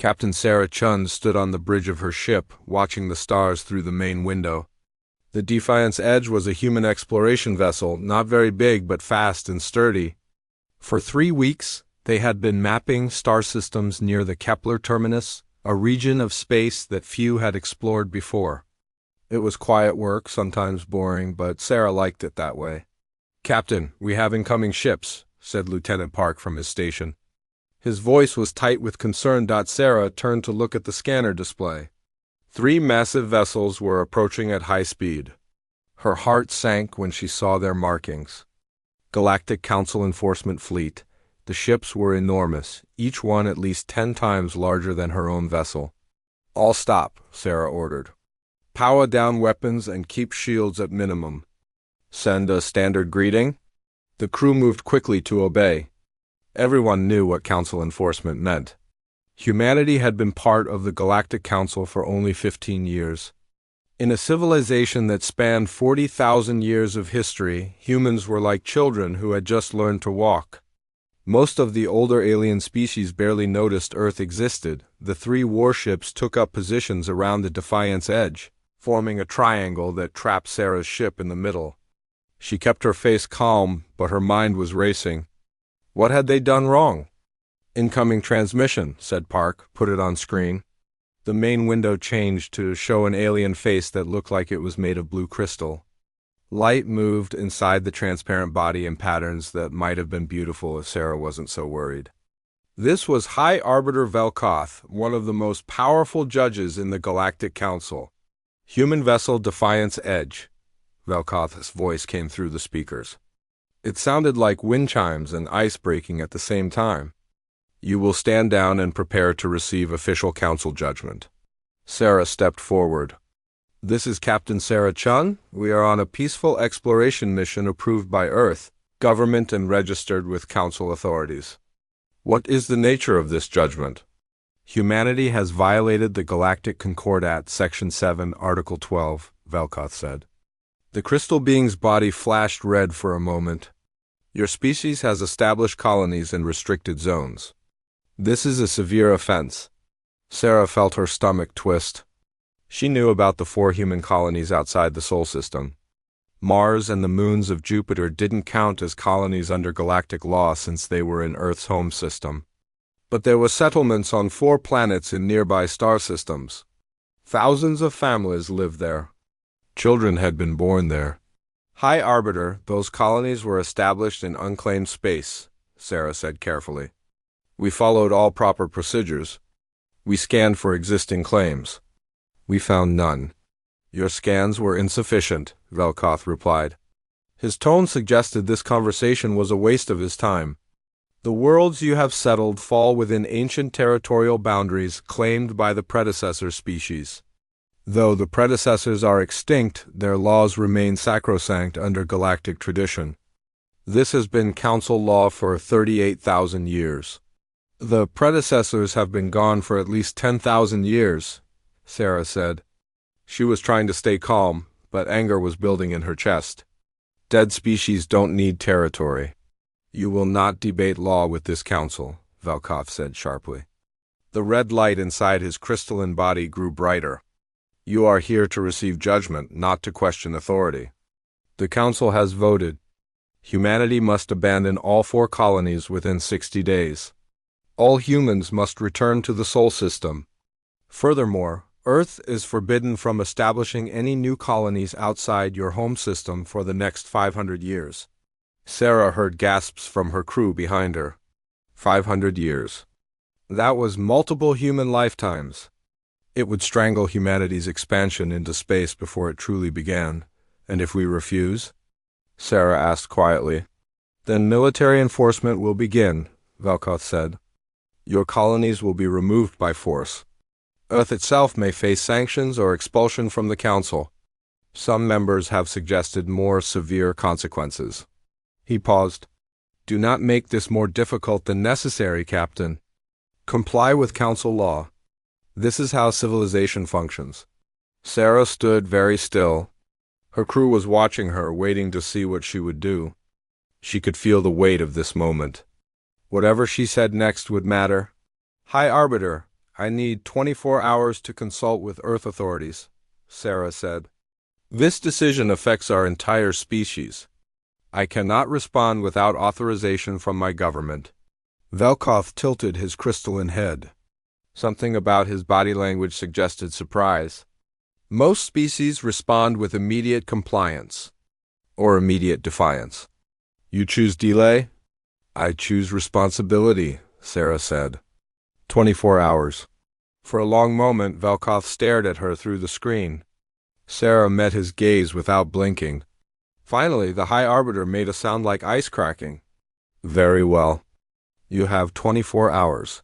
Captain Sarah Chun stood on the bridge of her ship, watching the stars through the main window. The Defiance Edge was a human exploration vessel, not very big but fast and sturdy. For 3 weeks, they had been mapping star systems near the Kepler terminus, a region of space that few had explored before. It was quiet work, sometimes boring, but Sarah liked it that way. "Captain, we have incoming ships," said Lieutenant Park from his station. His voice was tight with concern. Sarah turned to look at the scanner display. 3 massive vessels were approaching at high speed. Her heart sank when she saw their markings. Galactic Council Enforcement Fleet. The ships were enormous, each one at least 10 times larger than her own vessel. "All stop," Sarah ordered. "Power down weapons and keep shields at minimum. Send a standard greeting?" The crew moved quickly to obey. Everyone knew what Council enforcement meant. Humanity had been part of the Galactic Council for only 15 years. In a civilization that spanned 40,000 years of history, humans were like children who had just learned to walk. Most of the older alien species barely noticed Earth existed. The 3 warships took up positions around the Defiance Edge, forming a triangle that trapped Sarah's ship in the middle. She kept her face calm, but her mind was racing. What had they done wrong? "Incoming transmission," said Park. "Put it on screen." The main window changed to show an alien face that looked like it was made of blue crystal. Light moved inside the transparent body in patterns that might have been beautiful if Sarah wasn't so worried. This was High Arbiter Velkoth, one of the most powerful judges in the Galactic Council. "Human vessel Defiance Edge." Velkoth's voice came through the speakers. It sounded like wind chimes and ice breaking at the same time. "You will stand down and prepare to receive official council judgment." Sarah stepped forward. "This is Captain Sarah Chun. We are on a peaceful exploration mission approved by Earth, government, and registered with council authorities." "What is the nature of this judgment?" "Humanity has violated the Galactic Concordat, Section 7, Article 12, Velkoth said. The crystal being's body flashed red for a moment. "Your species has established colonies in restricted zones. This is a severe offense." Sarah felt her stomach twist. She knew about the 4 human colonies outside the Sol system. Mars and the moons of Jupiter didn't count as colonies under galactic law since they were in Earth's home system. But there were settlements on 4 planets in nearby star systems. Thousands of families lived there. Children had been born there. "High Arbiter, those colonies were established in unclaimed space," Sarah said carefully. "We followed all proper procedures. We scanned for existing claims. We found none." "Your scans were insufficient," Velkoth replied. His tone suggested this conversation was a waste of his time. "The worlds you have settled fall within ancient territorial boundaries claimed by the predecessor species. Though the predecessors are extinct, their laws remain sacrosanct under galactic tradition. This has been council law for 38,000 years. The predecessors have been gone for at least 10,000 years, Sarah said. She was trying to stay calm, but anger was building in her chest. Dead species don't need territory. "You will not debate law with this council," Velkoth said sharply. The red light inside his crystalline body grew brighter. "You are here to receive judgment, not to question authority. The council has voted. Humanity must abandon all 4 colonies within 60 days. All humans must return to the Sol system. Furthermore, Earth is forbidden from establishing any new colonies outside your home system for the next 500 years. Sarah heard gasps from her crew behind her. 500 years. That was multiple human lifetimes. It would strangle humanity's expansion into space before it truly began. And if we refuse? Sarah asked quietly. Then military enforcement will begin, Velkoth said. Your colonies will be removed by force. Earth itself may face sanctions or expulsion from the Council. Some members have suggested more severe consequences. He paused. Do not make this more difficult than necessary, Captain. Comply with Council law. This is how civilization functions. Sarah stood very still. Her crew was watching her, waiting to see what she would do. She could feel the weight of this moment. Whatever she said next would matter. High Arbiter, I need 24 hours to consult with Earth authorities, Sarah said. This decision affects our entire species. I cannot respond without authorization from my government. Velkoff tilted his crystalline head. Something about his body language suggested surprise. Most species respond with immediate compliance, or immediate defiance. You choose delay? I choose responsibility, Sarah said. 24 hours. For a long moment, Velkoff stared at her through the screen. Sarah met his gaze without blinking. Finally, the High Arbiter made a sound like ice cracking. Very well. You have 24 hours.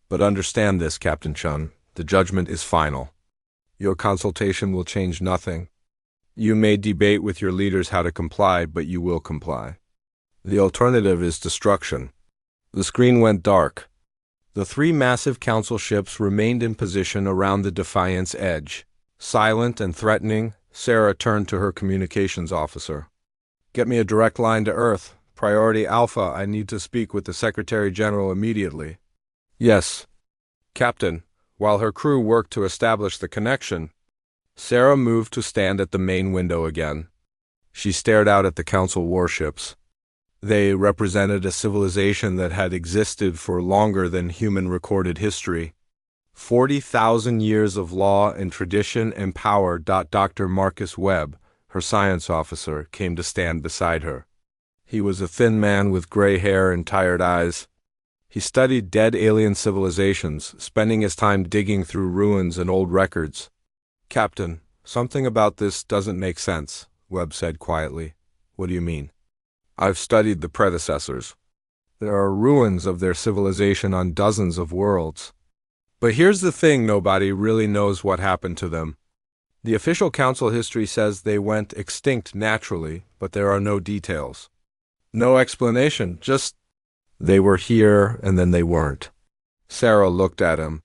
But understand this, Captain Chun. The judgment is final. Your consultation will change nothing. You may debate with your leaders how to comply, but you will comply. The alternative is destruction. The screen went dark. The three massive council ships remained in position around the Defiance edge. Silent and threatening, Sarah turned to her communications officer. Get me a direct line to Earth. Priority Alpha, I need to speak with the Secretary General immediately. Yes, Captain. While her crew worked to establish the connection, Sarah moved to stand at the main window again. She stared out at the Council warships. They represented a civilization that had existed for longer than human recorded history. 40,000 years of law and tradition and power. Dr. Marcus Webb, her science officer, came to stand beside her. He was a thin man with gray hair and tired eyes. He studied dead alien civilizations, spending his time digging through ruins and old records. Captain, something about this doesn't make sense, Webb said quietly. What do you mean? I've studied the predecessors. There are ruins of their civilization on dozens of worlds. But here's the thing, nobody really knows what happened to them. The official council history says they went extinct naturally, but there are no details. No explanation, just they were here and then they weren't. Sarah looked at him.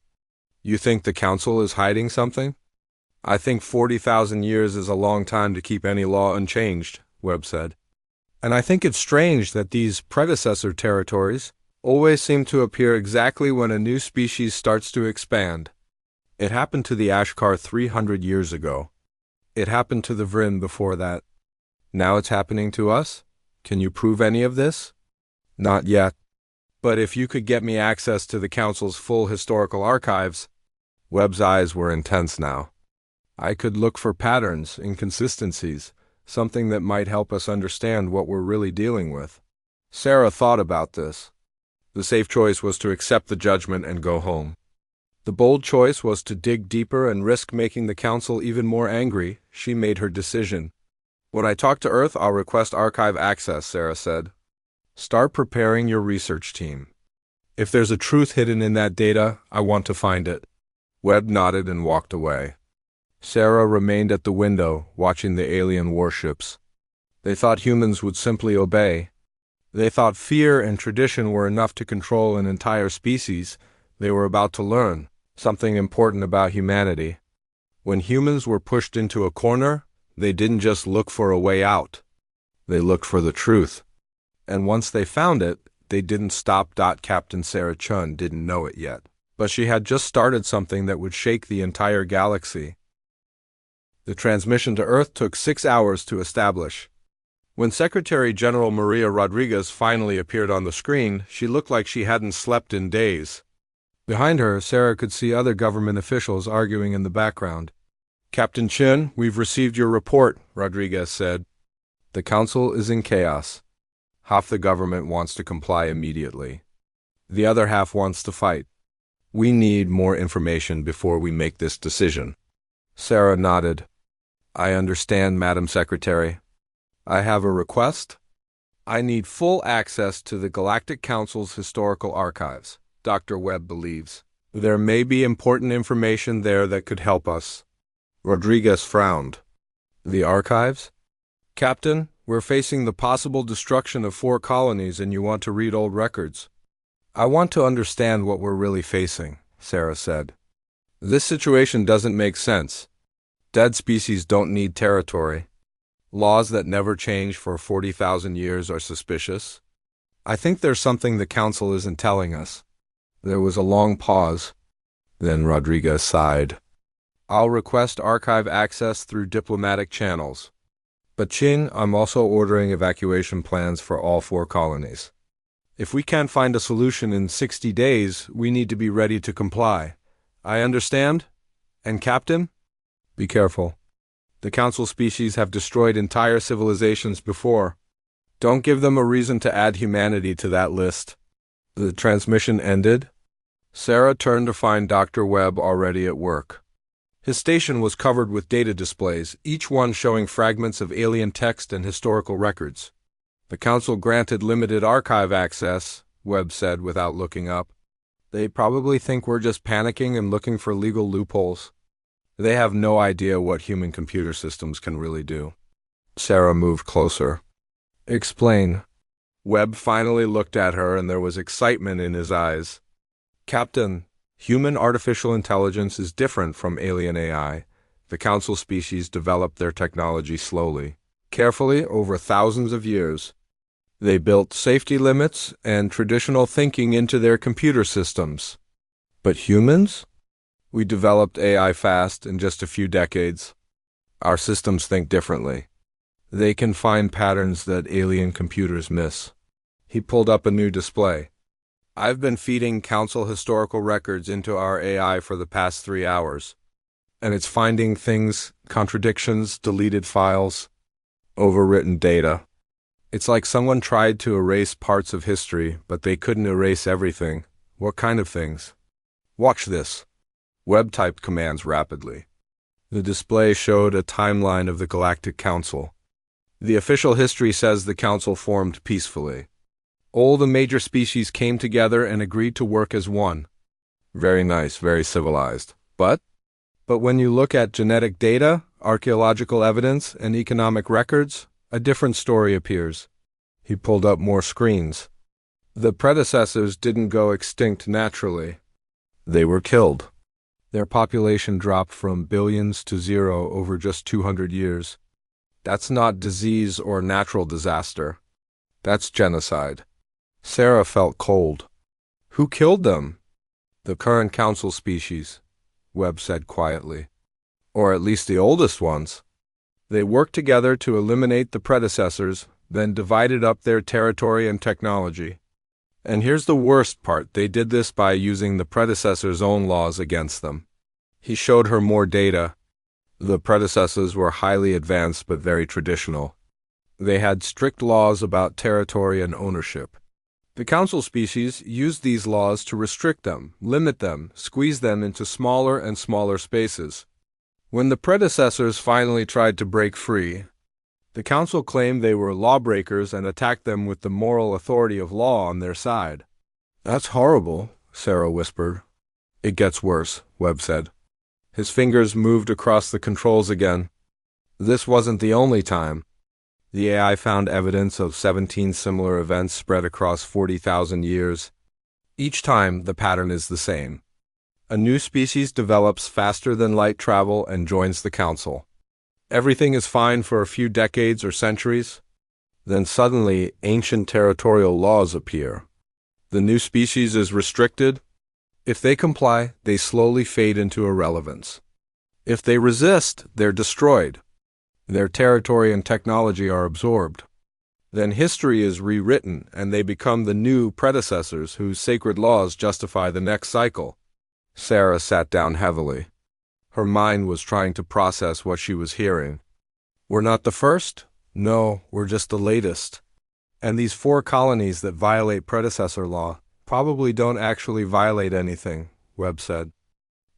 You think the council is hiding something? I think 40,000 years is a long time to keep any law unchanged, Webb said. And I think it's strange that these predecessor territories always seem to appear exactly when a new species starts to expand. It happened to the Ashkar 300 years ago. It happened to the Vryn before that. Now it's happening to us? Can you prove any of this? Not yet. But if you could get me access to the Council's full historical archives— Webb's eyes were intense now. I could look for patterns, inconsistencies, something that might help us understand what we're really dealing with. Sarah thought about this. The safe choice was to accept the judgment and go home. The bold choice was to dig deeper and risk making the Council even more angry. She made her decision. When I talk to Earth, I'll request archive access, Sarah said. Start preparing your research team. If there's a truth hidden in that data, I want to find it. Webb nodded and walked away. Sarah remained at the window, watching the alien warships. They thought humans would simply obey. They thought fear and tradition were enough to control an entire species. They were about to learn something important about humanity. When humans were pushed into a corner, they didn't just look for a way out. They looked for the truth. And once they found it, they didn't stop. Captain Sarah Chun didn't know it yet, but she had just started something that would shake the entire galaxy. The transmission to Earth took 6 hours to establish. When Secretary General Maria Rodriguez finally appeared on the screen, she looked like she hadn't slept in days. Behind her, Sarah could see other government officials arguing in the background. Captain Chin, we've received your report, Rodriguez said. The Council is in chaos. Half the government wants to comply immediately. The other half wants to fight. We need more information before we make this decision. Sarah nodded. I understand, Madam Secretary. I have a request. I need full access to the Galactic Council's historical archives. Dr. Webb believes there may be important information there that could help us. Rodriguez frowned. The archives? Captain, we're facing the possible destruction of 4 colonies and you want to read old records. I want to understand what we're really facing, Sarah said. This situation doesn't make sense. Dead species don't need territory. Laws that never change for 40,000 years are suspicious. I think there's something the Council isn't telling us. There was a long pause. Then Rodriguez sighed. I'll request archive access through diplomatic channels. But Chin, I'm also ordering evacuation plans for all 4 colonies. If we can't find a solution in 60 days, we need to be ready to comply. I understand? And Captain? Be careful. The Council species have destroyed entire civilizations before. Don't give them a reason to add humanity to that list. The transmission ended. Sarah turned to find Dr. Webb already at work. His station was covered with data displays, each one showing fragments of alien text and historical records. The Council granted limited archive access, Webb said without looking up. They probably think we're just panicking and looking for legal loopholes. They have no idea what human computer systems can really do. Sarah moved closer. Explain. Webb finally looked at her and there was excitement in his eyes. Captain, human artificial intelligence is different from alien AI. The Council species developed their technology slowly, carefully over thousands of years. They built safety limits and traditional thinking into their computer systems. But humans? We developed AI fast in just a few decades. Our systems think differently. They can find patterns that alien computers miss. He pulled up a new display. I've been feeding Council historical records into our AI for the past 3 hours, and it's finding things, contradictions, deleted files, overwritten data. It's like someone tried to erase parts of history, but they couldn't erase everything. What kind of things? Watch this. Webb typed commands rapidly. The display showed a timeline of the Galactic Council. The official history says the Council formed peacefully. All the major species came together and agreed to work as one. Very nice, very civilized. But when you look at genetic data, archaeological evidence, and economic records, a different story appears. He pulled up more screens. The predecessors didn't go extinct naturally. They were killed. Their population dropped from billions to 0 over just 200 years. That's not disease or natural disaster. That's genocide. Sarah felt cold. Who killed them? The current Council species, Webb said quietly. Or at least the oldest ones. They worked together to eliminate the predecessors, then divided up their territory and technology. And here's the worst part, they did this by using the predecessors' own laws against them. He showed her more data. The predecessors were highly advanced but very traditional. They had strict laws about territory and ownership. The Council species used these laws to restrict them, limit them, squeeze them into smaller and smaller spaces. When the predecessors finally tried to break free, the Council claimed they were lawbreakers and attacked them with the moral authority of law on their side. That's horrible, Sarah whispered. It gets worse, Webb said. His fingers moved across the controls again. This wasn't the only time. The AI found evidence of 17 similar events spread across 40,000 years. Each time, the pattern is the same. A new species develops faster than light travel and joins the Council. Everything is fine for a few decades or centuries. Then suddenly, ancient territorial laws appear. The new species is restricted. If they comply, they slowly fade into irrelevance. If they resist, they're destroyed. Their territory and technology are absorbed. Then history is rewritten, and they become the new predecessors whose sacred laws justify the next cycle. Sarah sat down heavily. Her mind was trying to process what she was hearing. We're not the first? No, we're just the latest. And these 4 colonies that violate predecessor law probably don't actually violate anything, Webb said.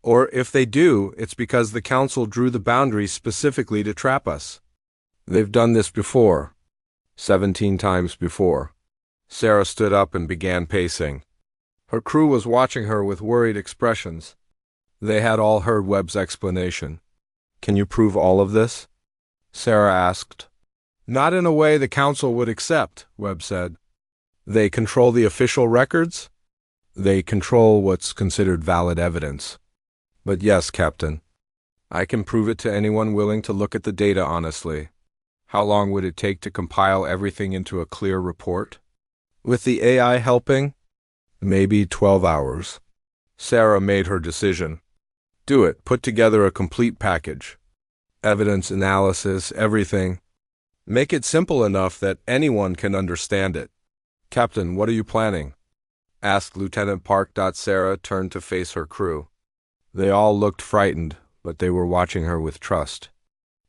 Or if they do, it's because the Council drew the boundaries specifically to trap us. They've done this before. 17 times before. Sarah stood up and began pacing. Her crew was watching her with worried expressions. They had all heard Webb's explanation. Can you prove all of this? Sarah asked. Not in a way the Council would accept, Webb said. They control the official records. They control what's considered valid evidence. But yes, Captain, I can prove it to anyone willing to look at the data honestly. How long would it take to compile everything into a clear report? With the AI helping? Maybe 12 hours. Sarah made her decision. Do it. Put together a complete package. Evidence, analysis, everything. Make it simple enough that anyone can understand it. Captain, what are you planning? Asked Lieutenant Park. Sarah turned to face her crew. They all looked frightened, but they were watching her with trust.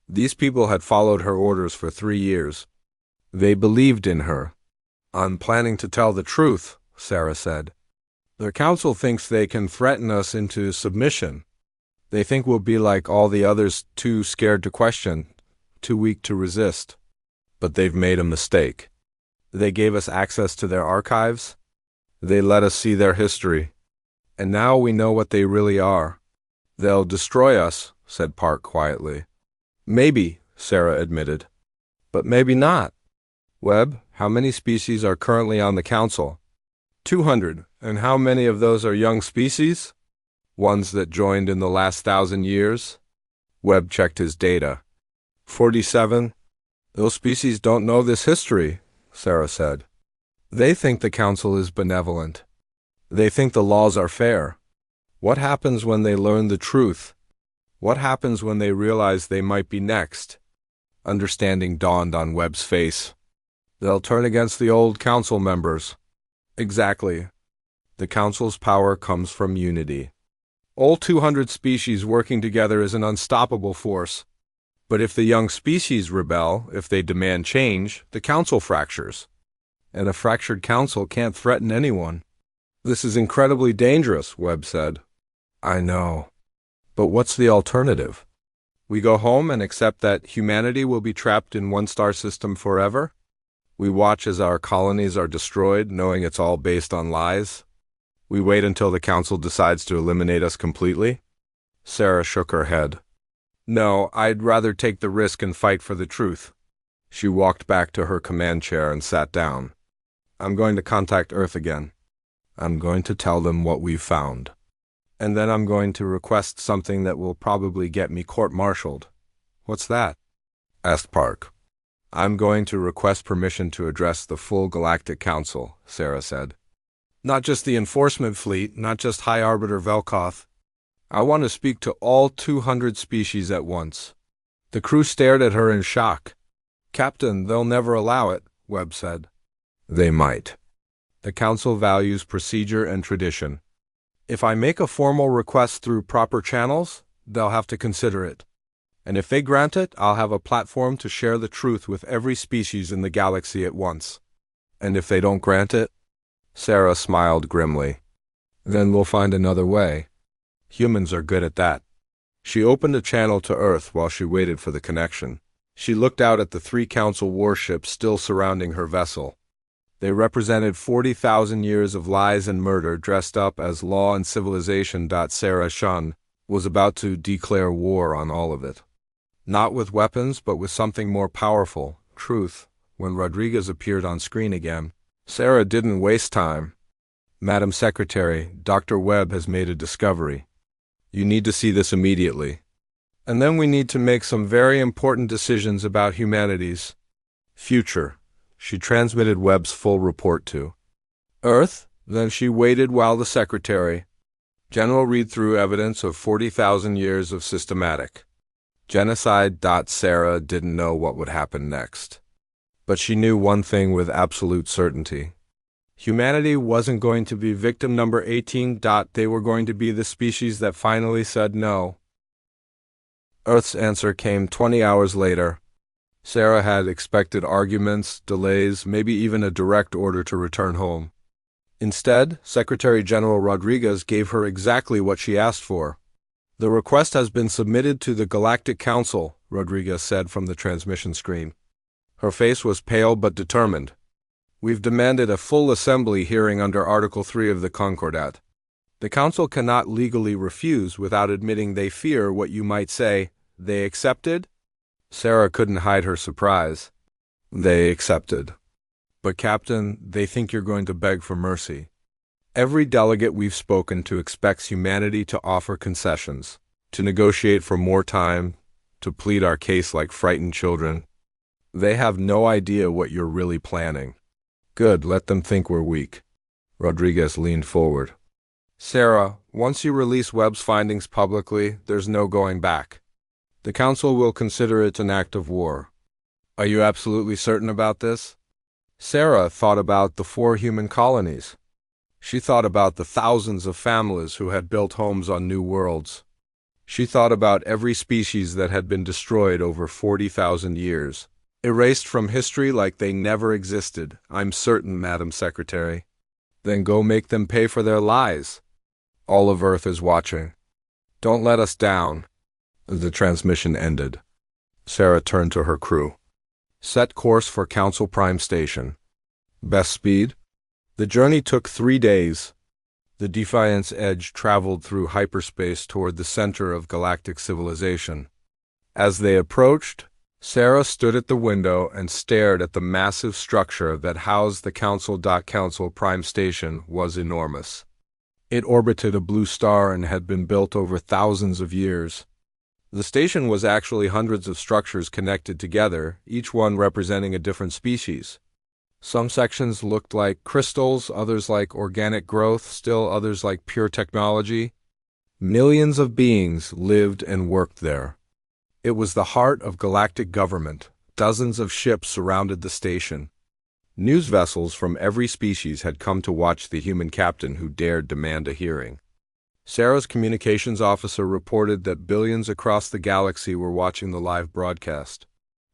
These people had followed her orders for 3 years. They believed in her. I'm planning to tell the truth, Sarah said. The council thinks they can threaten us into submission. They think we'll be like all the others, too scared to question, too weak to resist. But they've made a mistake. They gave us access to their archives. They let us see their history. And now we know what they really are. They'll destroy us, said Park quietly. Maybe, Sarah admitted. But maybe not. Webb, how many species are currently on the council? 200. And how many of those are young species? Ones that joined in the last 1,000 years? Webb checked his data. 47. Those species don't know this history, Sarah said. They think the council is benevolent. They think the laws are fair. What happens when they learn the truth? What happens when they realize they might be next? Understanding dawned on Webb's face. They'll turn against the old council members. Exactly. The council's power comes from unity. All 200 species working together is an unstoppable force. But if the young species rebel, if they demand change, the council fractures. And a fractured council can't threaten anyone. This is incredibly dangerous, Webb said. I know. But what's the alternative? We go home and accept that humanity will be trapped in one star system forever? We watch as our colonies are destroyed, knowing it's all based on lies? We wait until the council decides to eliminate us completely? Sarah shook her head. No, I'd rather take the risk and fight for the truth. She walked back to her command chair and sat down. I'm going to contact Earth again. I'm going to tell them what we've found. And then I'm going to request something that will probably get me court-martialed. What's that? Asked Park. I'm going to request permission to address the full Galactic Council, Sarah said. Not just the enforcement fleet, not just High Arbiter Velkoth. I want to speak to all 200 species at once. The crew stared at her in shock. Captain, they'll never allow it, Webb said. They might. The council values procedure and tradition. If I make a formal request through proper channels, they'll have to consider it. And if they grant it, I'll have a platform to share the truth with every species in the galaxy at once. And if they don't grant it? Sarah smiled grimly. Then we'll find another way. Humans are good at that. She opened a channel to Earth while she waited for the connection. She looked out at the 3 council warships still surrounding her vessel. They represented 40,000 years of lies and murder dressed up as law and civilization. Sarah Shun was about to declare war on all of it. Not with weapons, but with something more powerful, truth. When Rodriguez appeared on screen again, Sarah didn't waste time. Madam Secretary, Dr. Webb has made a discovery. You need to see this immediately. And then we need to make some very important decisions about humanity's future. She transmitted Webb's full report to Earth. Then she waited while the Secretary. General read-through evidence of 40,000 years of systematic genocide. Sarah didn't know what would happen next. But she knew one thing with absolute certainty. Humanity wasn't going to be victim number 18. They were going to be the species that finally said no. Earth's answer came 20 hours later. Sarah had expected arguments, delays, maybe even a direct order to return home. Instead, Secretary General Rodriguez gave her exactly what she asked for. The request has been submitted to the Galactic Council, Rodriguez said from the transmission screen. Her face was pale but determined. We've demanded a full assembly hearing under Article 3 of the Concordat. The Council cannot legally refuse without admitting they fear what you might say, they accepted? Sarah couldn't hide her surprise. They accepted. But Captain, they think you're going to beg for mercy. Every delegate we've spoken to expects humanity to offer concessions, to negotiate for more time, to plead our case like frightened children. They have no idea what you're really planning. Good, let them think we're weak. Rodriguez leaned forward. Sarah, once you release Webb's findings publicly, there's no going back. The Council will consider it an act of war. Are you absolutely certain about this? Sarah thought about the 4 human colonies. She thought about the thousands of families who had built homes on new worlds. She thought about every species that had been destroyed over 40,000 years, erased from history like they never existed. I'm certain, Madam Secretary. Then go make them pay for their lies. All of Earth is watching. Don't let us down. The transmission ended. Sarah turned to her crew. Set course for Council Prime Station. Best speed? The journey took 3 days. The Defiance Edge traveled through hyperspace toward the center of galactic civilization. As they approached, Sarah stood at the window and stared at the massive structure that housed the Council Prime Station was enormous. It orbited a blue star and had been built over thousands of years. The station was actually hundreds of structures connected together, each one representing a different species. Some sections looked like crystals, others like organic growth, still others like pure technology. Millions of beings lived and worked there. It was the heart of galactic government. Dozens of ships surrounded the station. News vessels from every species had come to watch the human captain who dared demand a hearing. Sarah's communications officer reported that billions across the galaxy were watching the live broadcast.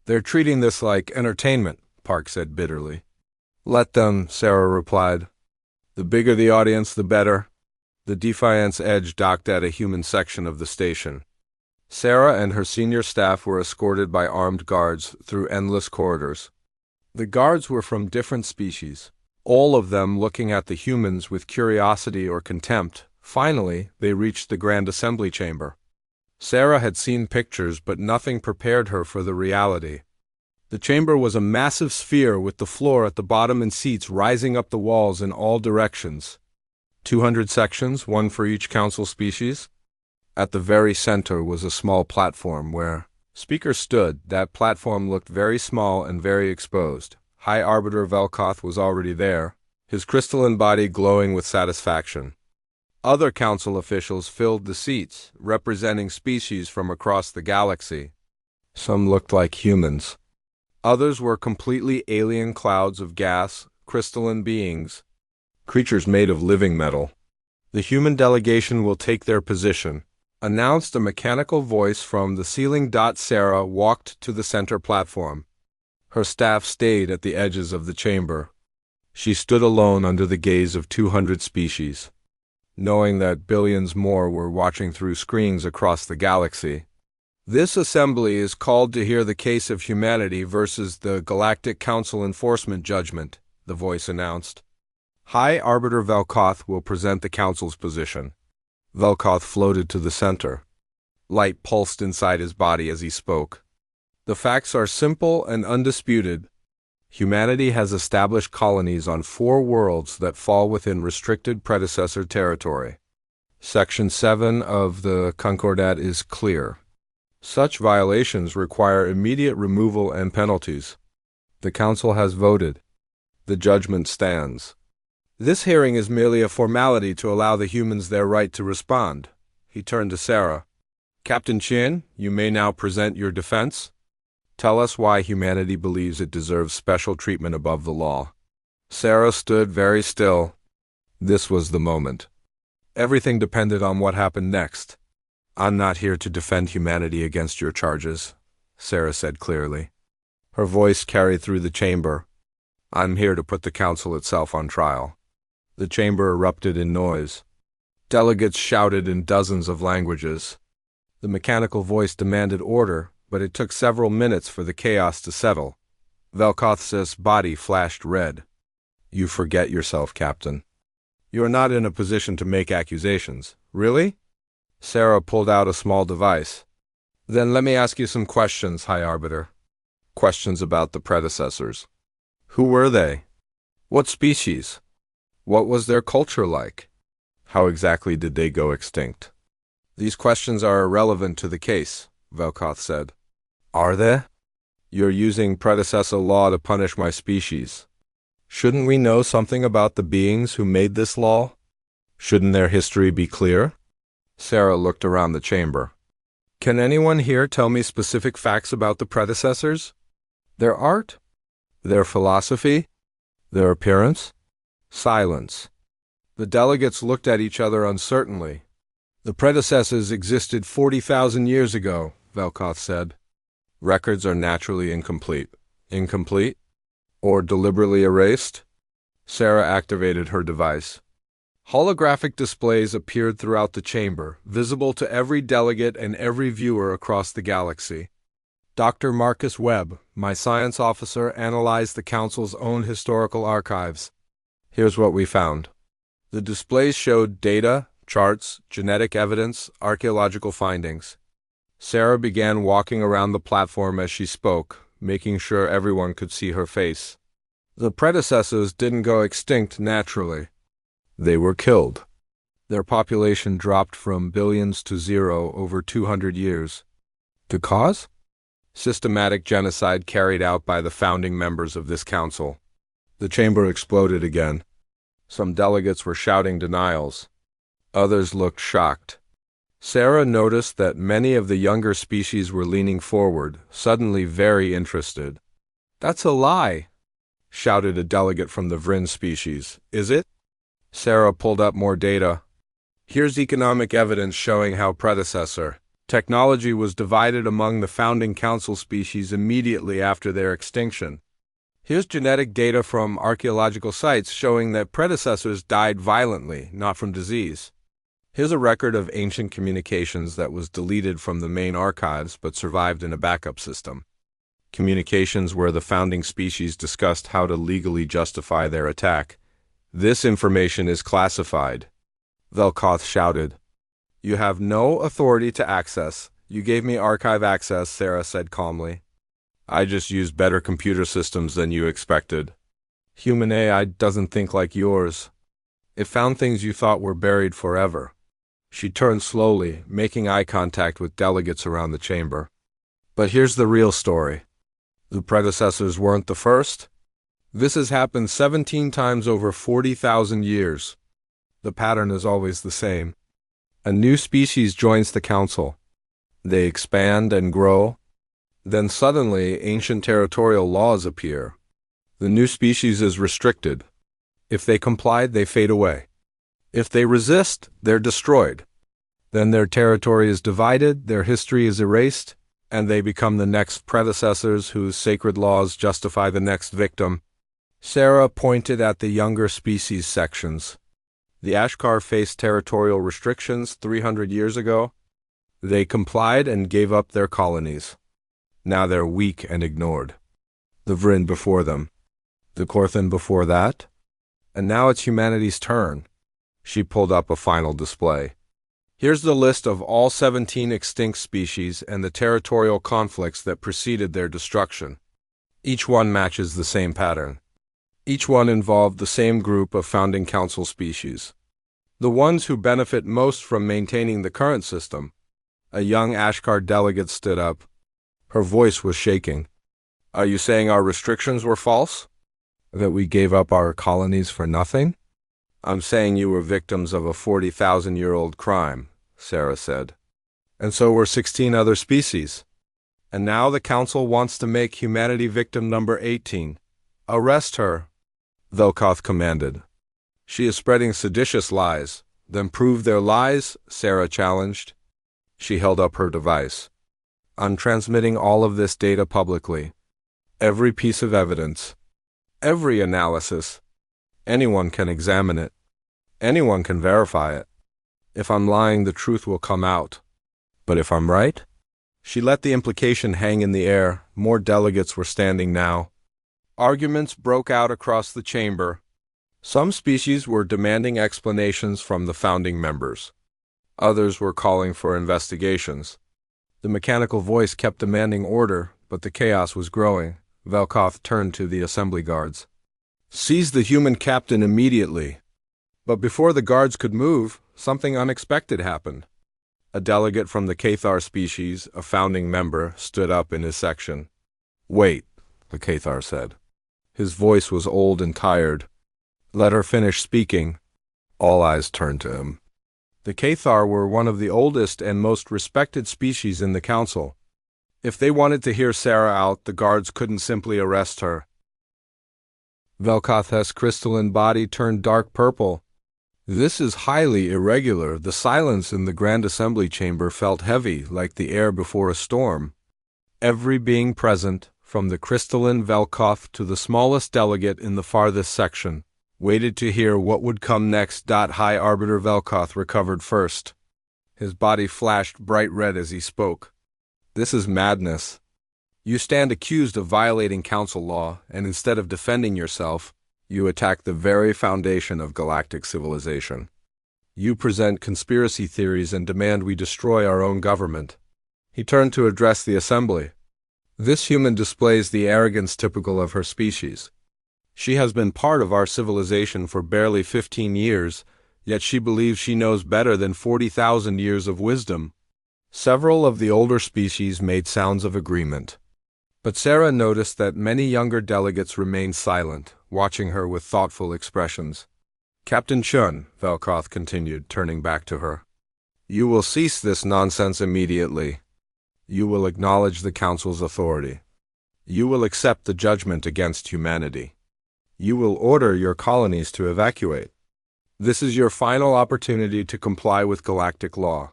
They're treating this like entertainment, Park said bitterly. Let them, Sarah replied. The bigger the audience, the better. The Defiance Edge docked at a human section of the station. Sarah and her senior staff were escorted by armed guards through endless corridors. The guards were from different species, all of them looking at the humans with curiosity or contempt. Finally, they reached the Grand Assembly Chamber. Sarah had seen pictures, but nothing prepared her for the reality. The chamber was a massive sphere with the floor at the bottom and seats rising up the walls in all directions. 200 sections, one for each council species. At the very center was a small platform where speakers stood. That platform looked very small and very exposed. High Arbiter Velkoth was already there, his crystalline body glowing with satisfaction. Other council officials filled the seats, representing species from across the galaxy. Some looked like humans. Others were completely alien clouds of gas, crystalline beings, creatures made of living metal. The human delegation will take their position, announced a mechanical voice from the ceiling. Sarah walked to the center platform. Her staff stayed at the edges of the chamber. She stood alone under the gaze of 200 species. Knowing that billions more were watching through screens across the galaxy. This assembly is called to hear the case of humanity versus the Galactic Council Enforcement Judgment, the voice announced. High Arbiter Velkoth will present the Council's position. Velkoth floated to the center. Light pulsed inside his body as he spoke. The facts are simple and undisputed. Humanity has established colonies on 4 worlds that fall within restricted predecessor territory. Section 7 of the Concordat is clear. Such violations require immediate removal and penalties. The Council has voted. The judgment stands. This hearing is merely a formality to allow the humans their right to respond. He turned to Sarah. Captain Chin, you may now present your defense. Tell us why humanity believes it deserves special treatment above the law. Sarah stood very still. This was the moment. Everything depended on what happened next. I'm not here to defend humanity against your charges, Sarah said clearly. Her voice carried through the chamber. I'm here to put the council itself on trial. The chamber erupted in noise. Delegates shouted in dozens of languages. The mechanical voice demanded order, but it took several minutes for the chaos to settle. Velkoth's body flashed red. You forget yourself, Captain. You are not in a position to make accusations. Really? Sarah pulled out a small device. Then let me ask you some questions, High Arbiter. Questions about the predecessors. Who were they? What species? What was their culture like? How exactly did they go extinct? These questions are irrelevant to the case, Velkoth said. Are they? You're using predecessor law to punish my species. Shouldn't we know something about the beings who made this law? Shouldn't their history be clear? Sarah looked around the chamber. Can anyone here tell me specific facts about the predecessors? Their art? Their philosophy? Their appearance? Silence. The delegates looked at each other uncertainly. The predecessors existed 40,000 years ago, Velkoth said. Records are naturally incomplete. Incomplete? Or deliberately erased? Sarah activated her device. Holographic displays appeared throughout the chamber, visible to every delegate and every viewer across the galaxy. Dr. Marcus Webb, my science officer, analyzed the Council's own historical archives. Here's what we found. The displays showed data, charts, genetic evidence, archaeological findings. Sarah began walking around the platform as she spoke, making sure everyone could see her face. The predecessors didn't go extinct naturally. They were killed. Their population dropped from billions to zero over 200 years. The cause? Systematic genocide carried out by the founding members of this council. The chamber exploded again. Some delegates were shouting denials. Others looked shocked. Sarah noticed that many of the younger species were leaning forward, suddenly very interested. That's a lie, shouted a delegate from the Vryn species. Is it? Sarah pulled up more data. Here's economic evidence showing how predecessor technology was divided among the founding council species immediately after their extinction. Here's genetic data from archaeological sites showing that predecessors died violently, not from disease. Here's a record of ancient communications that was deleted from the main archives but survived in a backup system. Communications where the founding species discussed how to legally justify their attack. This information is classified. Velkoth shouted. You have no authority to access. You gave me archive access, Sarah said calmly. I just used better computer systems than you expected. Human AI doesn't think like yours. It found things you thought were buried forever. She turned slowly, making eye contact with delegates around the chamber. But here's the real story. The predecessors weren't the first. This has happened 17 times over 40,000 years. The pattern is always the same. A new species joins the council. They expand and grow. Then suddenly, ancient territorial laws appear. The new species is restricted. If they comply, they fade away. If they resist, they're destroyed. Then their territory is divided, their history is erased, and they become the next predecessors whose sacred laws justify the next victim. Sarah pointed at the younger species sections. The Ashkar faced territorial restrictions 300 years ago. They complied and gave up their colonies. Now they're weak and ignored. The Vryn before them. The Korthan before that. And now it's humanity's turn. She pulled up a final display. Here's the list of all 17 extinct species and the territorial conflicts that preceded their destruction. Each one matches the same pattern. Each one involved the same group of founding council species. The ones who benefit most from maintaining the current system. A young Ashkar delegate stood up. Her voice was shaking. Are you saying our restrictions were false? That we gave up our colonies for nothing? I'm saying you were victims of a 40,000-year-old crime, Sarah said. And so were 16 other species. And now the council wants to make humanity victim number 18. Arrest her, Velkoth commanded. She is spreading seditious lies. Then prove their lies, Sarah challenged. She held up her device. I'm transmitting all of this data publicly. Every piece of evidence. Every analysis. Anyone can examine it. Anyone can verify it. If I'm lying, the truth will come out. But if I'm right? She let the implication hang in the air. More delegates were standing now. Arguments broke out across the chamber. Some species were demanding explanations from the founding members. Others were calling for investigations. The mechanical voice kept demanding order, but the chaos was growing. Velkoth turned to the assembly guards. Seize the human captain immediately. But before the guards could move, something unexpected happened. A delegate from the Cathar species, a founding member, stood up in his section. Wait, the Cathar said. His voice was old and tired. Let her finish speaking. All eyes turned to him. The Cathar were one of the oldest and most respected species in the council. If they wanted to hear Sarah out, the guards couldn't simply arrest her. Velkoth's crystalline body turned dark purple. This is highly irregular. The silence in the Grand Assembly chamber felt heavy, like the air before a storm. Every being present, from the crystalline Velkoth to the smallest delegate in the farthest section, waited to hear what would come next. High Arbiter Velkoth recovered first. His body flashed bright red as he spoke. This is madness. You stand accused of violating council law, and instead of defending yourself, you attack the very foundation of galactic civilization. You present conspiracy theories and demand we destroy our own government. He turned to address the assembly. This human displays the arrogance typical of her species. She has been part of our civilization for barely 15 years, yet she believes she knows better than 40,000 years of wisdom. Several of the older species made sounds of agreement. But Sarah noticed that many younger delegates remained silent, watching her with thoughtful expressions. Captain Chun, Velkoth continued, turning back to her. You will cease this nonsense immediately. You will acknowledge the Council's authority. You will accept the judgment against humanity. You will order your colonies to evacuate. This is your final opportunity to comply with galactic law.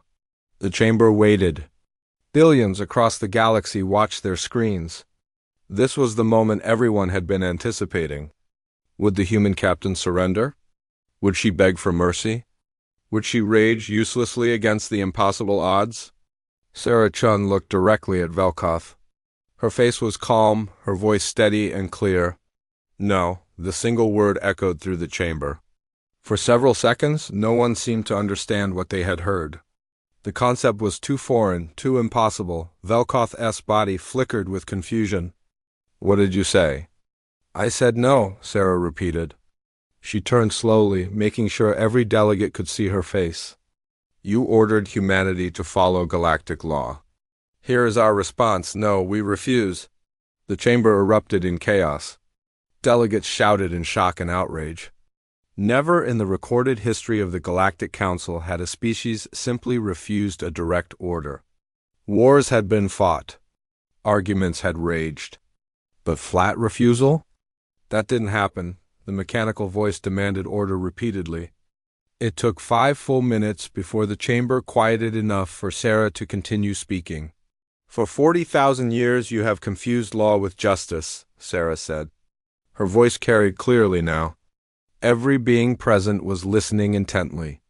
The chamber waited. Billions across the galaxy watched their screens. This was the moment everyone had been anticipating. Would the human captain surrender? Would she beg for mercy? Would she rage uselessly against the impossible odds? Sarah Chun looked directly at Velkoth. Her face was calm, her voice steady and clear. No, the single word echoed through the chamber. For several seconds, no one seemed to understand what they had heard. The concept was too foreign, too impossible. Velkoth's body flickered with confusion. What did you say? I said no, Sarah repeated. She turned slowly, making sure every delegate could see her face. You ordered humanity to follow galactic law. Here is our response. No, we refuse. The chamber erupted in chaos. Delegates shouted in shock and outrage. Never in the recorded history of the Galactic Council had a species simply refused a direct order. Wars had been fought. Arguments had raged. But flat refusal? That didn't happen. The mechanical voice demanded order repeatedly. It took 5 full minutes before the chamber quieted enough for Sarah to continue speaking. For 40,000 years you have confused law with justice, Sarah said. Her voice carried clearly now. Every being present was listening intently.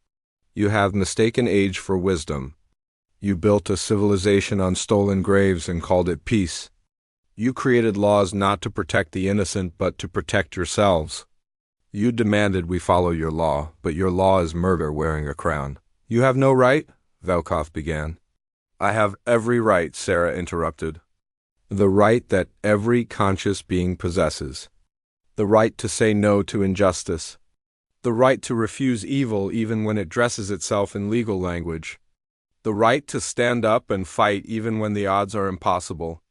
You have mistaken age for wisdom. You built a civilization on stolen graves and called it peace. You created laws not to protect the innocent but to protect yourselves. You demanded we follow your law, but your law is murder wearing a crown. You have no right, Velkoth began. I have every right, Sarah interrupted. The right that every conscious being possesses. The right to say no to injustice. The right to refuse evil even when it dresses itself in legal language. The right to stand up and fight even when the odds are impossible.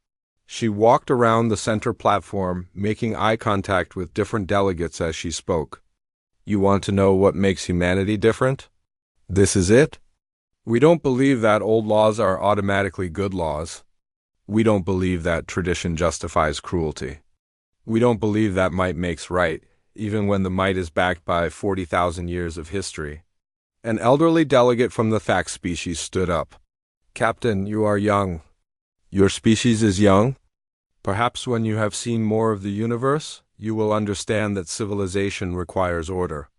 She walked around the center platform, making eye contact with different delegates as she spoke. You want to know what makes humanity different? This is it. We don't believe that old laws are automatically good laws. We don't believe that tradition justifies cruelty. We don't believe that might makes right, even when the might is backed by 40,000 years of history. An elderly delegate from the Thax species stood up. Captain, you are young. Your species is young? Perhaps when you have seen more of the universe, you will understand that civilization requires order.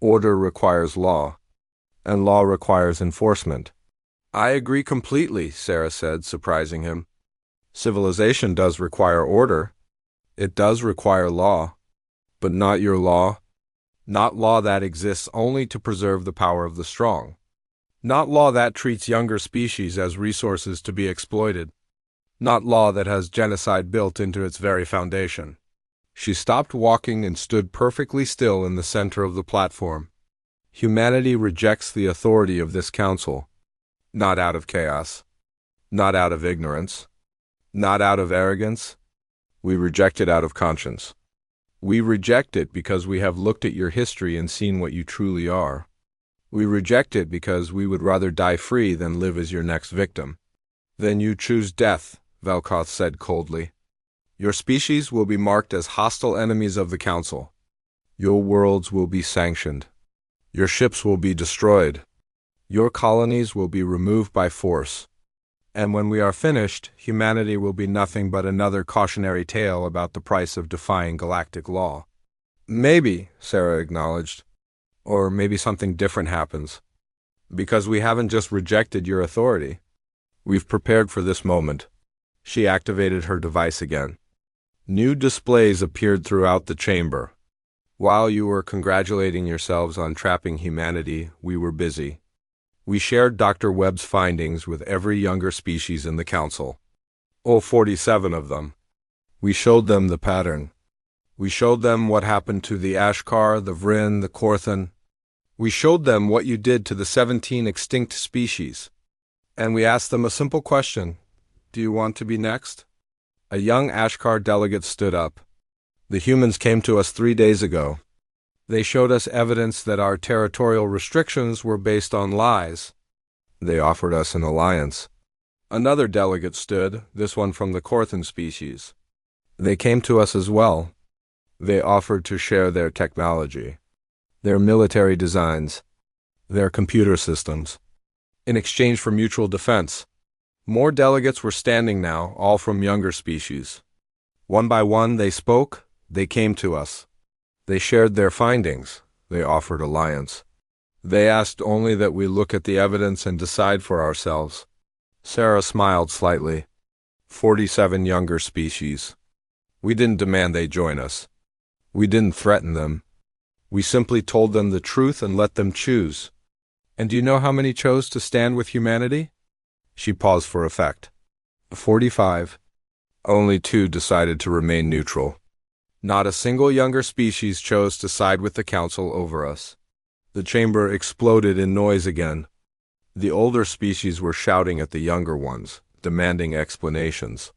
Order requires law. And law requires enforcement. I agree completely, Sarah said, surprising him. Civilization does require order. It does require law. But not your law. Not law that exists only to preserve the power of the strong. Not law that treats younger species as resources to be exploited. Not law that has genocide built into its very foundation. She stopped walking and stood perfectly still in the center of the platform. Humanity rejects the authority of this council. Not out of chaos. Not out of ignorance. Not out of arrogance. We reject it out of conscience. We reject it because we have looked at your history and seen what you truly are. We reject it because we would rather die free than live as your next victim. Then you choose death, Velkoth said coldly. Your species will be marked as hostile enemies of the Council. Your worlds will be sanctioned. Your ships will be destroyed. Your colonies will be removed by force. And when we are finished, humanity will be nothing but another cautionary tale about the price of defying galactic law. Maybe, Sarah acknowledged. Or maybe something different happens. Because we haven't just rejected your authority. We've prepared for this moment. She activated her device again. New displays appeared throughout the chamber. While you were congratulating yourselves on trapping humanity, we were busy. We shared Dr. Webb's findings with every younger species in the Council. All 47 of them. We showed them the pattern. We showed them what happened to the Ashkar, the Vryn, the Korthan. We showed them what you did to the 17 extinct species. And we asked them a simple question. Do you want to be next? A young Ashkar delegate stood up. The humans came to us 3 days ago. They showed us evidence that our territorial restrictions were based on lies. They offered us an alliance. Another delegate stood, this one from the Korthan species. They came to us as well. They offered to share their technology, their military designs, their computer systems, in exchange for mutual defense. More delegates were standing now, all from younger species. One by one they spoke, they came to us. They shared their findings, they offered alliance. They asked only that we look at the evidence and decide for ourselves. Sarah smiled slightly. 47 younger species. We didn't demand they join us. We didn't threaten them. We simply told them the truth and let them choose. And do you know how many chose to stand with humanity? She paused for effect. 45. Only 2 decided to remain neutral. Not a single younger species chose to side with the Council over us. The chamber exploded in noise again. The older species were shouting at the younger ones, demanding explanations.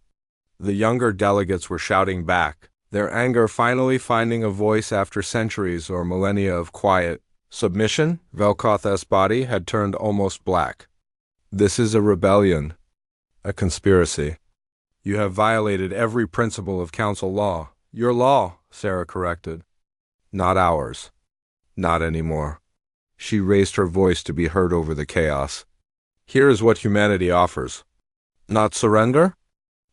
The younger delegates were shouting back, their anger finally finding a voice after centuries or millennia of quiet submission. Velkoth's body had turned almost black. This is a rebellion, a conspiracy. You have violated every principle of Council law. Your law, Sarah corrected. Not ours. Not anymore. She raised her voice to be heard over the chaos. Here is what humanity offers. Not surrender,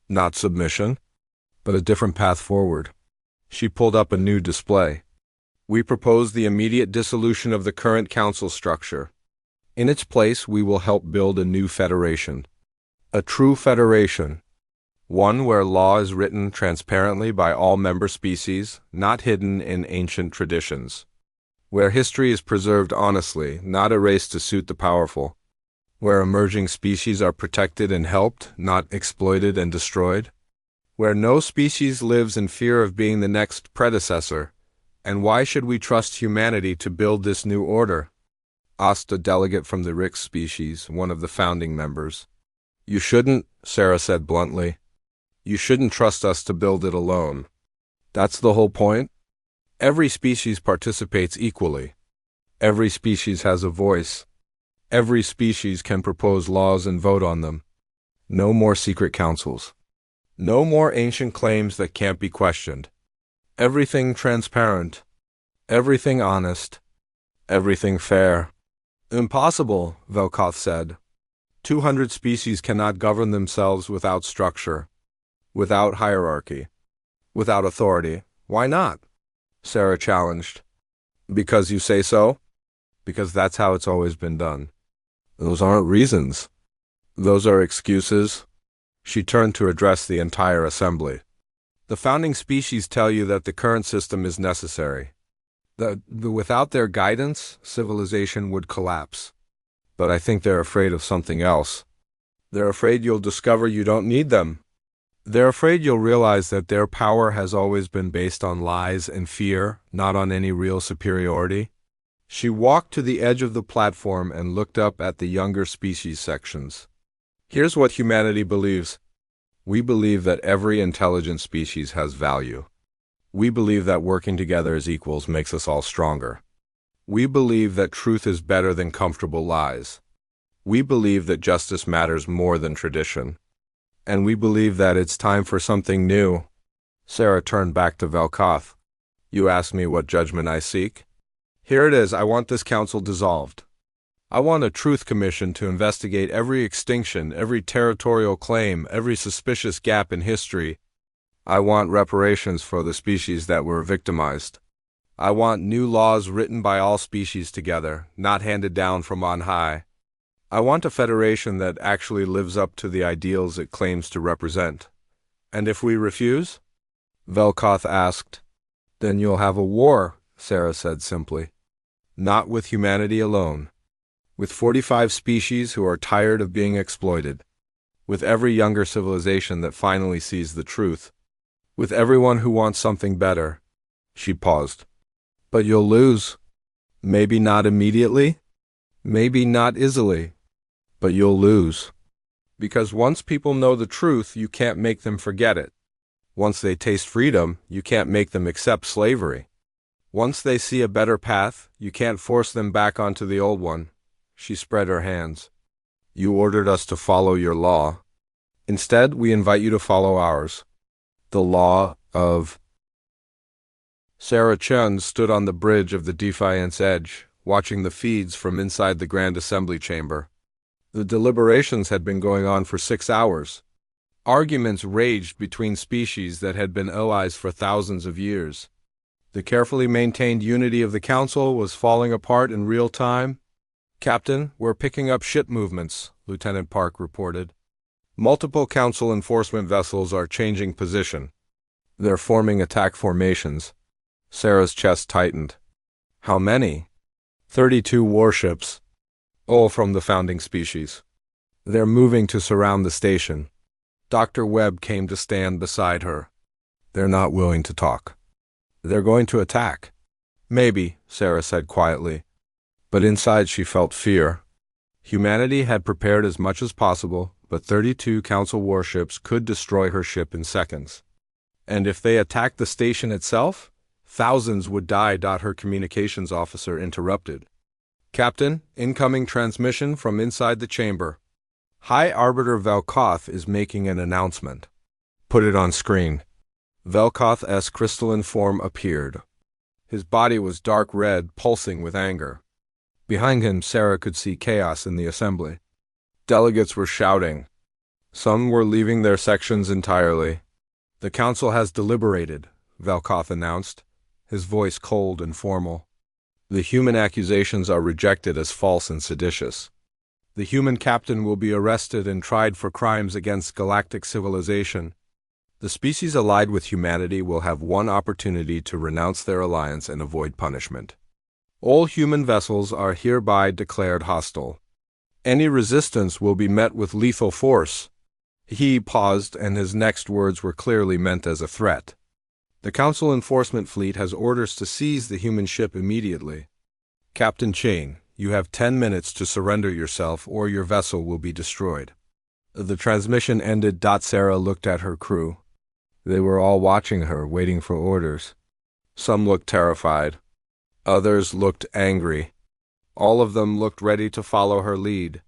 not submission, but a different path forward. She pulled up a new display. We propose the immediate dissolution of the current Council structure. In its place, we will help build a new federation. A true federation. One where law is written transparently by all member species, not hidden in ancient traditions. Where history is preserved honestly, not erased to suit the powerful. Where emerging species are protected and helped, not exploited and destroyed. Where no species lives in fear of being the next predecessor. And why should we trust humanity to build this new order? Asked a delegate from the Rix species, one of the founding members. You shouldn't, Sarah said bluntly. You shouldn't trust us to build it alone. That's the whole point. Every species participates equally. Every species has a voice. Every species can propose laws and vote on them. No more secret councils. No more ancient claims that can't be questioned. Everything transparent. Everything honest. Everything fair. Impossible, Velkoth said. 200 species cannot govern themselves without structure, without hierarchy, without authority. Why not? Sarah challenged. Because you say so? Because that's how it's always been done. Those aren't reasons. Those are excuses. She turned to address the entire assembly. The founding species tell you that the current system is necessary. That without their guidance, civilization would collapse. But I think they're afraid of something else. They're afraid you'll discover you don't need them. They're afraid you'll realize that their power has always been based on lies and fear, not on any real superiority. She walked to the edge of the platform and looked up at the younger species sections. Here's what humanity believes. We believe that every intelligent species has value. We believe that working together as equals makes us all stronger. We believe that truth is better than comfortable lies. We believe that justice matters more than tradition. And we believe that it's time for something new. Sarah turned back to Velkoth. You asked me what judgment I seek? Here it is. I want this council dissolved. I want a truth commission to investigate every extinction, every territorial claim, every suspicious gap in history. I want reparations for the species that were victimized. I want new laws written by all species together, not handed down from on high. I want a federation that actually lives up to the ideals it claims to represent. And if we refuse? Velkoth asked. Then you'll have a war, Sarah said simply. Not with humanity alone. With 45 species who are tired of being exploited. With every younger civilization that finally sees the truth. With everyone who wants something better. She paused. But you'll lose. Maybe not immediately. Maybe not easily. But you'll lose. Because once people know the truth, you can't make them forget it. Once they taste freedom, you can't make them accept slavery. Once they see a better path, you can't force them back onto the old one. She spread her hands. You ordered us to follow your law. Instead, we invite you to follow ours. The law of... Sarah Chun stood on the bridge of the Defiance Edge, watching the feeds from inside the Grand Assembly Chamber. The deliberations had been going on for 6 hours. Arguments raged between species that had been allies for thousands of years. The carefully maintained unity of the Council was falling apart in real time. Captain, we're picking up ship movements, Lieutenant Park reported. Multiple Council enforcement vessels are changing position. They're forming attack formations. Sarah's chest tightened. How many? 32 warships. All from the founding species. They're moving to surround the station. Dr. Webb came to stand beside her. They're not willing to talk. They're going to attack. Maybe, Sarah said quietly. But inside she felt fear. Humanity had prepared as much as possible, but 32 Council warships could destroy her ship in seconds. And if they attacked the station itself, thousands would die. Her communications officer interrupted. Captain, incoming transmission from inside the chamber. High Arbiter Velkoth is making an announcement. Put it on screen. Velkoth's crystalline form appeared. His body was dark red, pulsing with anger. Behind him, Sarah could see chaos in the assembly. Delegates were shouting. Some were leaving their sections entirely. The council has deliberated, Velkoth announced, his voice cold and formal. The human accusations are rejected as false and seditious. The human captain will be arrested and tried for crimes against galactic civilization. The species allied with humanity will have one opportunity to renounce their alliance and avoid punishment. All human vessels are hereby declared hostile. Any resistance will be met with lethal force. He paused, and his next words were clearly meant as a threat. The Council Enforcement Fleet has orders to seize the human ship immediately. Captain Chain, you have 10 minutes to surrender yourself or your vessel will be destroyed. The transmission ended. Sarah looked at her crew. They were all watching her, waiting for orders. Some looked terrified. Others looked angry. All of them looked ready to follow her lead.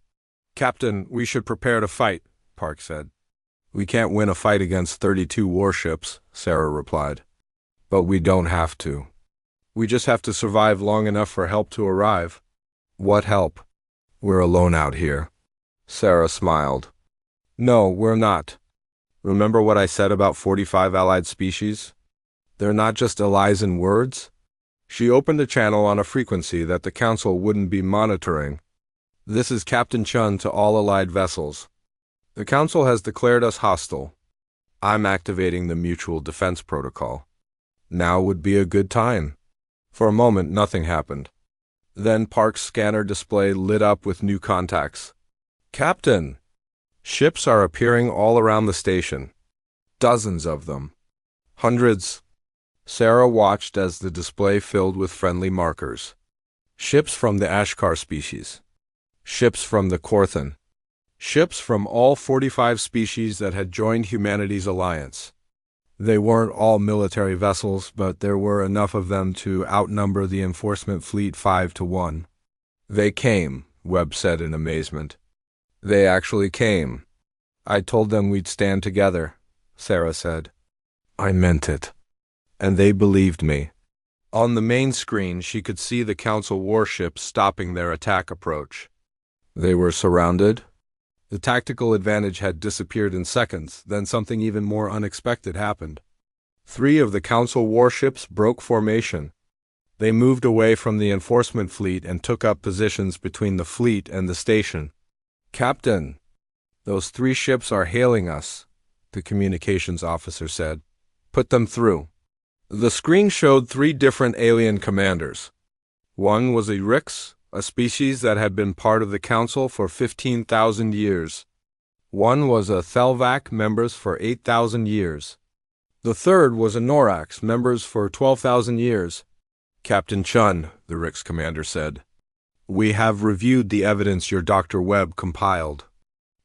Captain, we should prepare to fight, Park said. We can't win a fight against 32 warships, Sarah replied. But we don't have to. We just have to survive long enough for help to arrive. What help? We're alone out here. Sarah smiled. No, we're not. Remember what I said about 45 allied species? They're not just allies in words. She opened a channel on a frequency that the Council wouldn't be monitoring. This is Captain Chun to all allied vessels. The Council has declared us hostile. I'm activating the Mutual Defense Protocol. Now would be a good time. For a moment, nothing happened. Then Park's scanner display lit up with new contacts. Captain! Ships are appearing all around the station. Dozens of them. Hundreds. Sarah watched as the display filled with friendly markers. Ships from the Ashkar species. Ships from the Korthan. Ships from all 45 species that had joined humanity's alliance. They weren't all military vessels, but there were enough of them to outnumber the enforcement fleet 5-1. They came, Webb said in amazement. They actually came. I told them we'd stand together, Sarah said. I meant it. And they believed me. On the main screen, she could see the Council warships stopping their attack approach. They were surrounded. The tactical advantage had disappeared in seconds, then something even more unexpected happened. 3 of the Council warships broke formation. They moved away from the enforcement fleet and took up positions between the fleet and the station. Captain, those 3 ships are hailing us, the communications officer said. Put them through. The screen showed 3 different alien commanders. One was a Rix, a species that had been part of the Council for 15,000 years. One was a Thelvac, members for 8,000 years. The third was a Norax, members for 12,000 years. Captain Chun, the Rix commander said, we have reviewed the evidence your Dr. Webb compiled.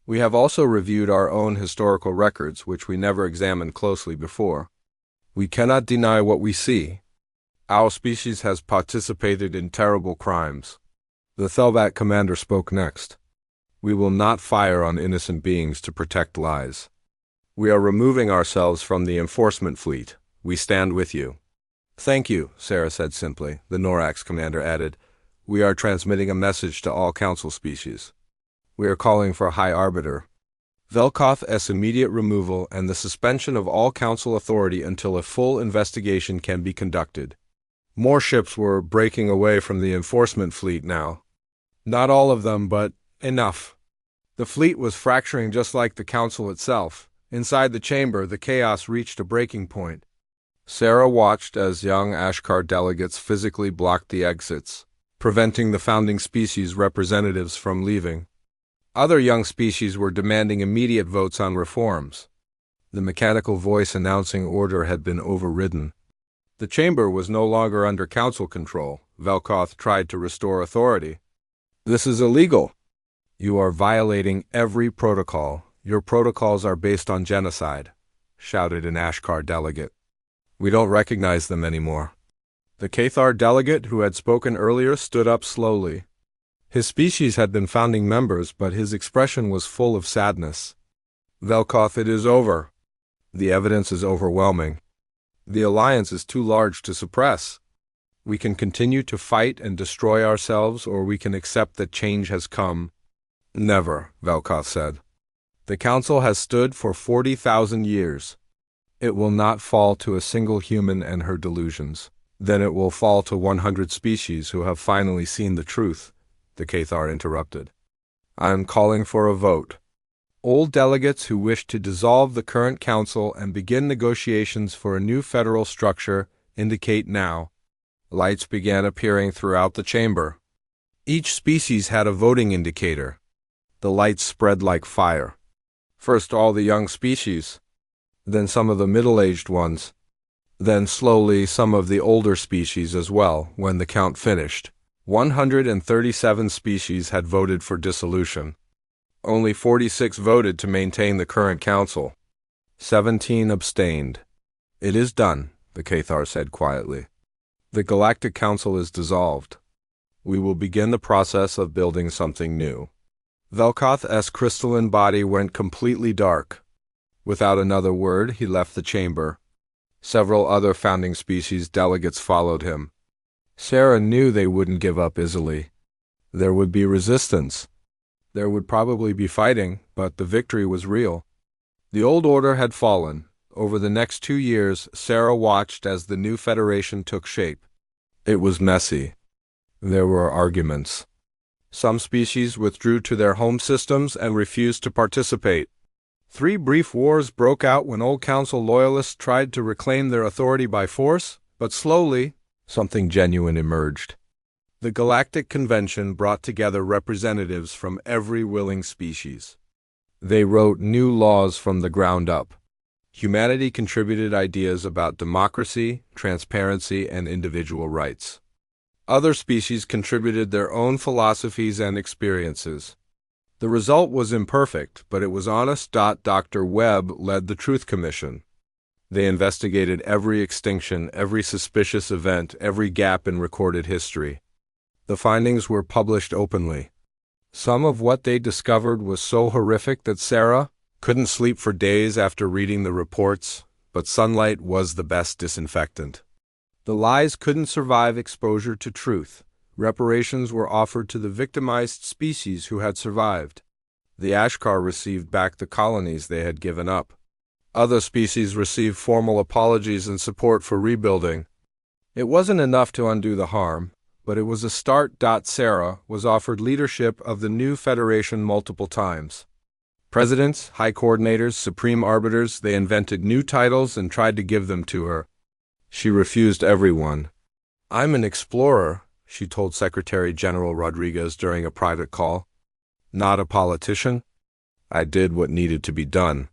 We have also reviewed our own historical records, which we never examined closely before. We cannot deny what we see. Our species has participated in terrible crimes. The Thelvac commander spoke next. We will not fire on innocent beings to protect lies. We are removing ourselves from the enforcement fleet. We stand with you. Thank you, Sarah said simply. The Norax commander added, we are transmitting a message to all Council species. We are calling for High Arbiter Velkoth's immediate removal and the suspension of all Council authority until a full investigation can be conducted. More ships were breaking away from the enforcement fleet now. Not all of them, but enough. The fleet was fracturing just like the Council itself. Inside the chamber, the chaos reached a breaking point. Sarah watched as young Ashkar delegates physically blocked the exits, preventing the founding species representatives from leaving. Other young species were demanding immediate votes on reforms. The mechanical voice announcing order had been overridden. The chamber was no longer under Council control. Velkoth tried to restore authority. This is illegal. You are violating every protocol. Your protocols are based on genocide, shouted an Ashkar delegate. We don't recognize them anymore. The Cathar delegate who had spoken earlier stood up slowly. His species had been founding members, but his expression was full of sadness. Velkoth, it is over. The evidence is overwhelming. The alliance is too large to suppress. We can continue to fight and destroy ourselves, or we can accept that change has come. Never, Velkoth said. The Council has stood for 40,000 years. It will not fall to a single human and her delusions. Then it will fall to 100 species who have finally seen the truth. The Cathar interrupted. I am calling for a vote. Old delegates who wish to dissolve the current council and begin negotiations for a new federal structure indicate now. Lights began appearing throughout the chamber. Each species had a voting indicator. The lights spread like fire. First all the young species, then some of the middle-aged ones, then slowly some of the older species as well. When the count finished, 137 species had voted for dissolution. Only 46 voted to maintain the current council. 17 abstained. It is done, the Cathar said quietly. The Galactic Council is dissolved. We will begin the process of building something new. Velkoth's crystalline body went completely dark. Without another word, he left the chamber. Several other founding species delegates followed him. Sarah knew they wouldn't give up easily. There would be resistance. There would probably be fighting, but the victory was real. The old order had fallen. Over the next 2 years, Sarah watched as the new federation took shape. It was messy. There were arguments. Some species withdrew to their home systems and refused to participate. 3 brief wars broke out when old council loyalists tried to reclaim their authority by force, but slowly, something genuine emerged. The Galactic Convention brought together representatives from every willing species. They wrote new laws from the ground up. Humanity contributed ideas about democracy, transparency, and individual rights. Other species contributed their own philosophies and experiences. The result was imperfect, but it was honest. Dr. Webb led the Truth Commission. They investigated every extinction, every suspicious event, every gap in recorded history. The findings were published openly. Some of what they discovered was so horrific that Sarah couldn't sleep for days after reading the reports, but sunlight was the best disinfectant. The lies couldn't survive exposure to truth. Reparations were offered to the victimized species who had survived. The Ashkar received back the colonies they had given up. Other species received formal apologies and support for rebuilding. It wasn't enough to undo the harm, but it was a start. Sarah was offered leadership of the new Federation multiple times. Presidents, high coordinators, supreme arbiters, they invented new titles and tried to give them to her. She refused everyone. "I'm an explorer," she told Secretary General Rodriguez during a private call. "Not a politician. I did what needed to be done.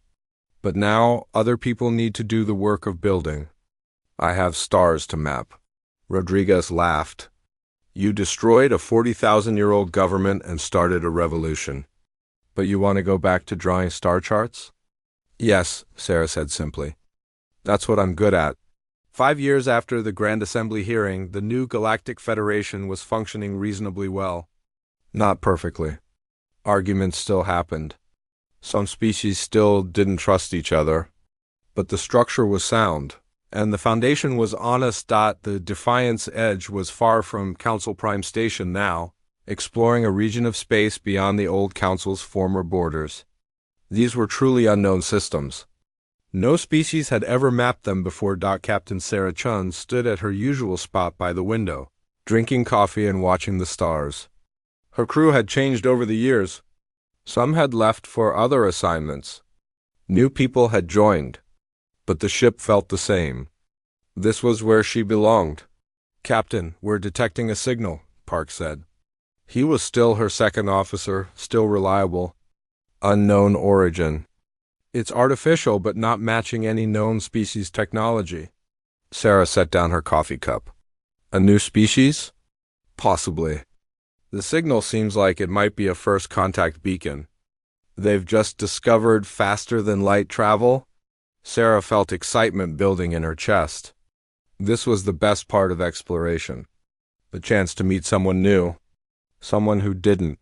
But now other people need to do the work of building. I have stars to map." Rodriguez laughed. "You destroyed a 40,000-year-old government and started a revolution. But you want to go back to drawing star charts?" "Yes," Sarah said simply. "That's what I'm good at." 5 years after the Grand Assembly hearing, the new Galactic Federation was functioning reasonably well. Not perfectly. Arguments still happened. Some species still didn't trust each other. But the structure was sound, and the foundation was honest. The Defiance Edge was far from Council Prime Station now, exploring a region of space beyond the old Council's former borders. These were truly unknown systems. No species had ever mapped them before. Captain Sarah Chun stood at her usual spot by the window, drinking coffee and watching the stars. Her crew had changed over the years. Some had left for other assignments. New people had joined. But the ship felt the same. This was where she belonged. "Captain, we're detecting a signal," Park said. He was still her second officer, still reliable. "Unknown origin. It's artificial but not matching any known species technology." Sarah set down her coffee cup. "A new species?" "Possibly. The signal seems like it might be a first contact beacon. They've just discovered faster than light travel." Sarah felt excitement building in her chest. This was the best part of exploration. The chance to meet someone new. Someone who didn't